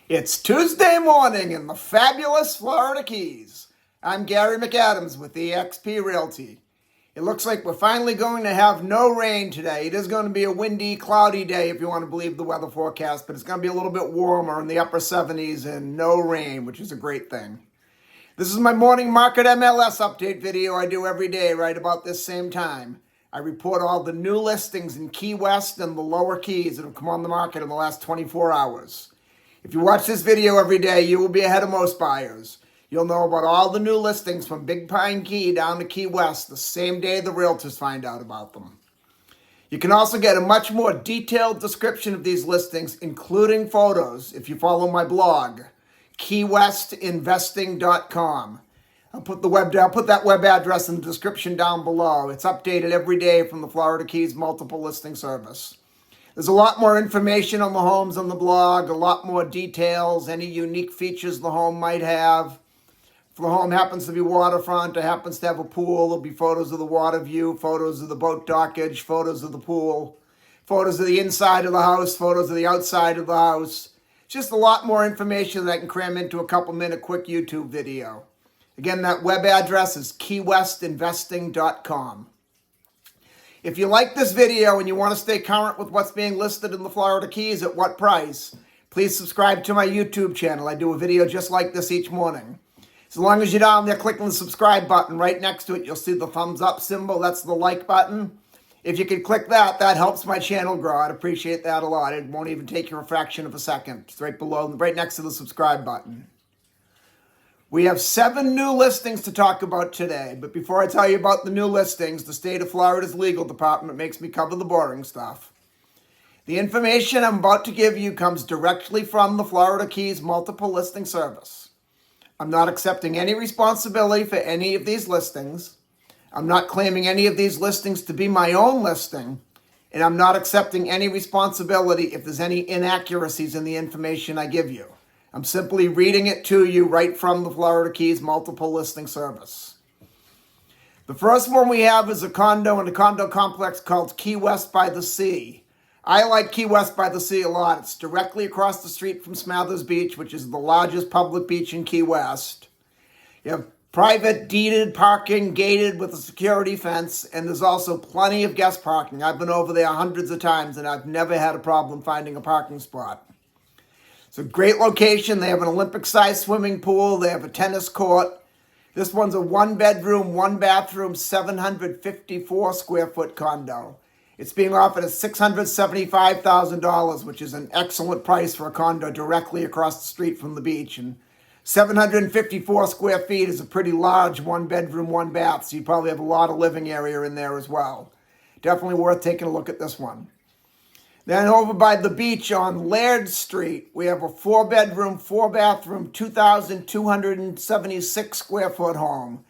It's Tuesday morning in the fabulous Florida Keys. I'm Gary McAdams with eXp Realty. It looks like we're finally going to have no rain today. It is going to be a windy, cloudy day if you want to believe the weather forecast, but it's going to be a little bit warmer in the upper 70s and no rain, which is a great thing. This is my morning market MLS update video I do every day right about this same time. I report all the new listings in Key West and the lower Keys that have come on the market in the last 24 hours. If you watch this video every day, you will be ahead of most buyers. You'll know about all the new listings from Big Pine Key down to Key West the same day the realtors find out about them. You can also get a much more detailed description of these listings, including photos, if you follow my blog, keywestinvesting.com. I'll put that web address in the description down below. It's updated every day from the Florida Keys multiple listing service. There's a lot more information on the homes on the blog, a lot more details, any unique features the home might have. If the home happens to be waterfront or happens to have a pool, there'll be photos of the water view, photos of the boat dockage, photos of the pool, photos of the inside of the house, photos of the outside of the house. Just a lot more information that I can cram into a couple-minute quick YouTube video. Again, that web address is keywestinvesting.com. If you like this video and you want to stay current with what's being listed in the Florida Keys at what price, please subscribe to my YouTube channel. I do a video just like this each morning. As long as you're down there clicking the subscribe button, right next to it, you'll see the thumbs up symbol. That's the like button. If you could click that, that helps my channel grow. I'd appreciate that a lot. It won't even take you a fraction of a second. It's right below, right next to the subscribe button. We have 7 new listings to talk about today, but before I tell you about the new listings, the state of Florida's legal department makes me cover the boring stuff. The information I'm about to give you comes directly from the Florida Keys multiple listing service. I'm not accepting any responsibility for any of these listings. I'm not claiming any of these listings to be my own listing, and I'm not accepting any responsibility if there's any inaccuracies in the information I give you. I'm simply reading it to you right from the Florida Keys multiple listing service. The first one we have is a condo in a condo complex called Key West by the Sea. I like Key West by the Sea a lot. It's directly across the street from Smathers Beach, which is the largest public beach in Key West. You have private deeded parking, gated with a security fence, and there's also plenty of guest parking. I've been over there hundreds of times, and I've never had a problem finding a parking spot. It's a great location. They have an Olympic-sized swimming pool. They have a tennis court. This one's a 1-bedroom, 1-bathroom, 754-square-foot condo. It's being offered at $675,000, which is an excellent price for a condo directly across the street from the beach. And 754 square feet is a pretty large 1-bedroom, 1-bath, so you probably have a lot of living area in there as well. Definitely worth taking a look at this one. Then over by the beach on Laird Street, we have a 4-bedroom, 4-bathroom, 2,276 square foot home.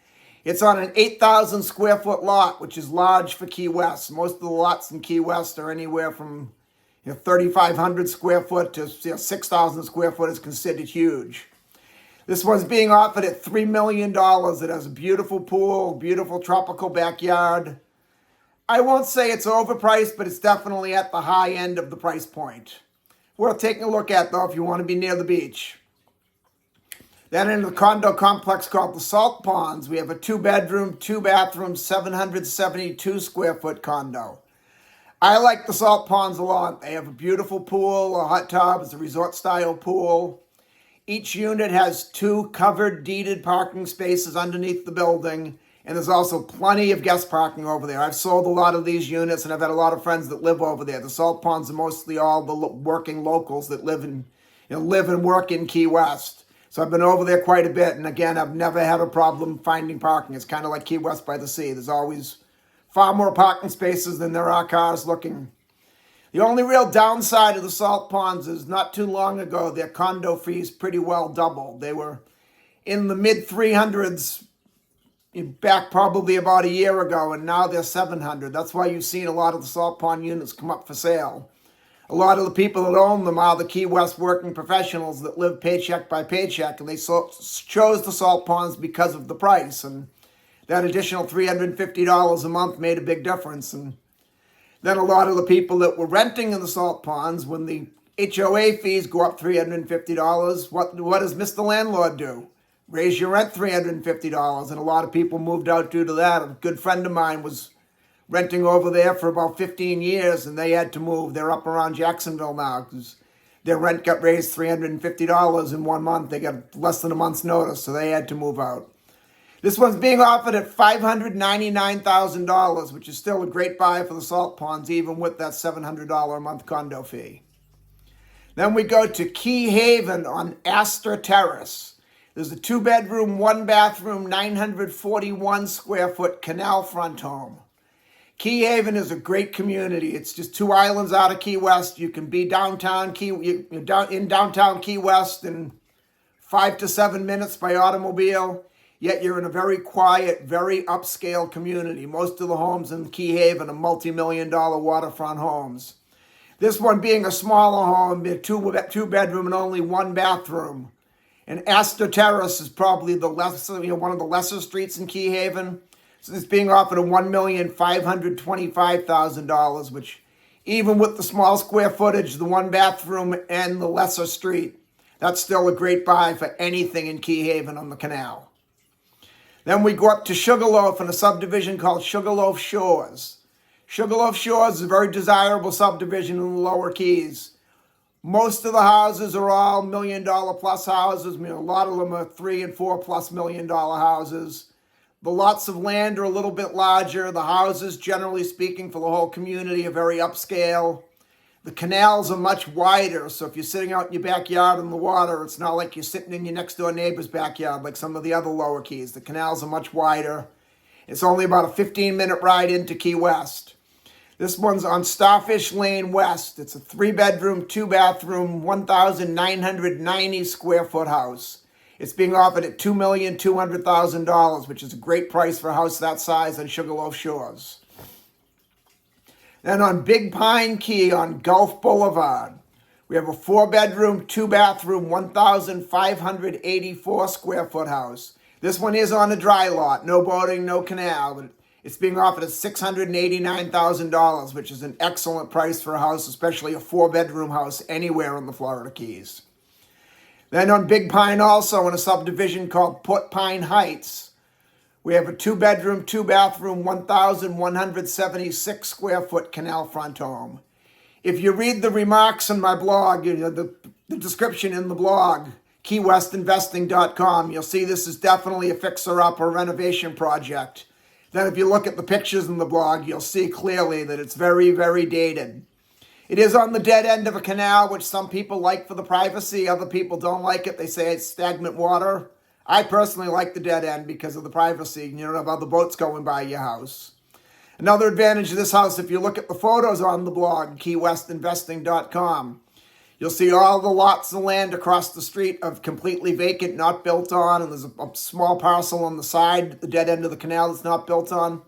It's on an 8,000 square foot lot, which is large for Key West. Most of the lots in Key West are anywhere from 3,500 square foot to 6,000 square foot is considered huge. This one's being offered at $3 million. It has a beautiful pool, beautiful tropical backyard. I won't say it's overpriced, but it's definitely at the high end of the price point. Worth taking a look at, though, if you want to be near the beach. Then in the condo complex called the Salt Ponds, we have a 2-bedroom, 2-bathroom, 772 square foot condo. I like the Salt Ponds a lot. They have a beautiful pool, a hot tub. It's a resort-style pool. Each unit has 2 covered deeded parking spaces underneath the building. And there's also plenty of guest parking over there. I've sold a lot of these units, and I've had a lot of friends that live over there. The Salt Ponds are mostly all the working locals that live and work in Key West. So I've been over there quite a bit, and again, I've never had a problem finding parking. It's kind of like Key West by the Sea. There's always far more parking spaces than there are cars looking. The only real downside of the Salt Ponds is not too long ago, their condo fees pretty well doubled. They were in the mid-300s back probably about a year ago, and now they're $700. That's why you've seen a lot of the Salt Pond units come up for sale. A lot of the people that own them are the Key West working professionals that live paycheck by paycheck, and they chose the Salt Ponds because of the price, and that additional $350 a month made a big difference. And then a lot of the people that were renting in the Salt Ponds, when the HOA fees go up $350. What does Mr. Landlord do? Raise your rent $350, and a lot of people moved out due to that. A good friend of mine was renting over there for about 15 years, and they had to move. They're up around Jacksonville now because their rent got raised $350 in 1 month. They got less than a month's notice, so they had to move out. This one's being offered at $599,000, which is still a great buy for the Salt Ponds, even with that $700 a month condo fee. Then we go to Key Haven on Astor Terrace. There's a 2-bedroom, 1-bathroom, 941 square foot canal front home. Key Haven is a great community. It's just 2 islands out of Key West. You can be in downtown Key West in 5 to 7 minutes by automobile. Yet you're in a very quiet, very upscale community. Most of the homes in Key Haven are multi-million-dollar waterfront homes. This one being a smaller home, a 2-bedroom and only 1 bathroom. And Astor Terrace is probably one of the lesser streets in Key Haven. So it's being offered at $1,525,000, which even with the small square footage, the 1 bathroom, and the lesser street, that's still a great buy for anything in Key Haven on the canal. Then we go up to Sugarloaf in a subdivision called Sugarloaf Shores. Sugarloaf Shores is a very desirable subdivision in the Lower Keys. Most of the houses are all $1 million plus houses. I mean, a lot of them are $3 and $4+ million houses. The lots of land are a little bit larger. The houses, generally speaking, for the whole community are very upscale. The canals are much wider, so if you're sitting out in your backyard in the water, it's not like you're sitting in your next door neighbor's backyard like some of the other Lower Keys. The canals are much wider. It's only about a 15-minute ride into Key West. This one's on Starfish Lane West. It's a 3-bedroom, 2-bathroom, 1,990 square foot house. It's being offered at $2,200,000, which is a great price for a house that size on Sugarloaf Shores. Then on Big Pine Key on Gulf Boulevard, we have a 4-bedroom, 2-bathroom, 1,584 square foot house. This one is on a dry lot, no boating, no canal, but it's being offered at $689,000, which is an excellent price for a house, especially a 4-bedroom house anywhere in the Florida Keys. Then on Big Pine also in a subdivision called Port Pine Heights, we have a 2-bedroom, 2-bathroom, 1,176 square foot canal front home. If you read the remarks in my blog, the description in the blog, keywestinvesting.com, you'll see this is definitely a fixer-up renovation project. Then if you look at the pictures in the blog, you'll see clearly that it's very, very dated. It is on the dead end of a canal, which some people like for the privacy. Other people don't like it. They say it's stagnant water. I personally like the dead end because of the privacy. You don't have other boats going by your house. Another advantage of this house, if you look at the photos on the blog, keywestinvesting.com, you'll see all the lots of land across the street of completely vacant, not built on, and there's a small parcel on the side, at the dead end of the canal that's not built on.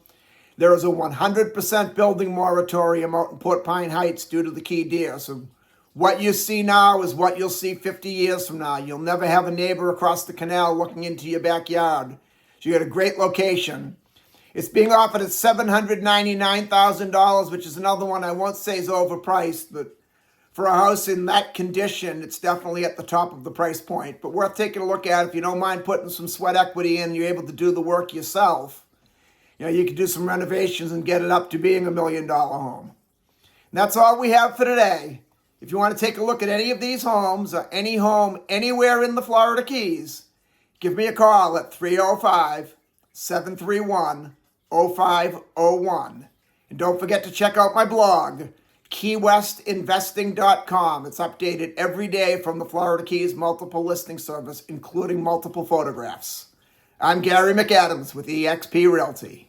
There is a 100% building moratorium out in Port Pine Heights due to the key deer. So what you see now is what you'll see 50 years from now. You'll never have a neighbor across the canal looking into your backyard. So you got a great location. It's being offered at $799,000, which is another one I won't say is overpriced, but for a house in that condition, it's definitely at the top of the price point. But worth taking a look at if you don't mind putting some sweat equity in, you're able to do the work yourself. You can do some renovations and get it up to being $1 million home. And that's all we have for today. If you want to take a look at any of these homes or any home anywhere in the Florida Keys, give me a call at 305-731-0501. And don't forget to check out my blog, keywestinvesting.com. It's updated every day from the Florida Keys multiple listing service, including multiple photographs. I'm Gary McAdams with eXp Realty.